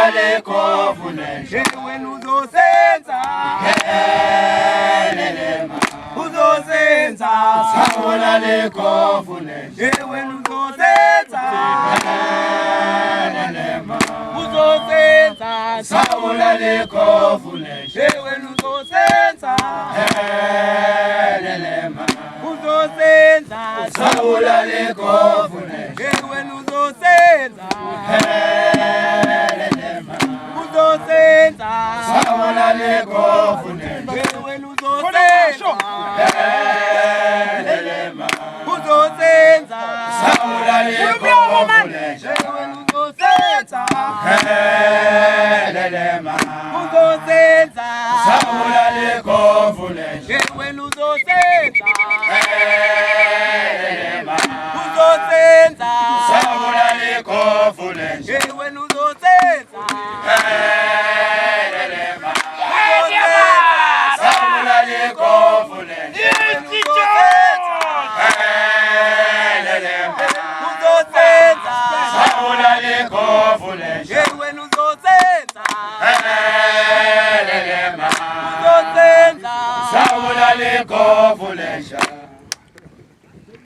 Saula lekovulesha wena uzosenza helelema uzosenza Saula lekovulesha wena uzosenza helelema uzosenza Saula lekovulesha wena uzosenza helelema uzosenza Saula lekovulesha wena uzosenza helelema uzosenza Saula lekovulesha wena uzosenza helelema uzosenza Saula lekovulesha wena uzosenza helelema uzosenza Saula lekovulesha wena uzosenza helelema uzosenza Saula lekovulesha wena uzosenza helelema Saula lekovulesha helelema uzosenza Saula lekovulesha wena uzosenza helelema uzosenza Saula lekovulesha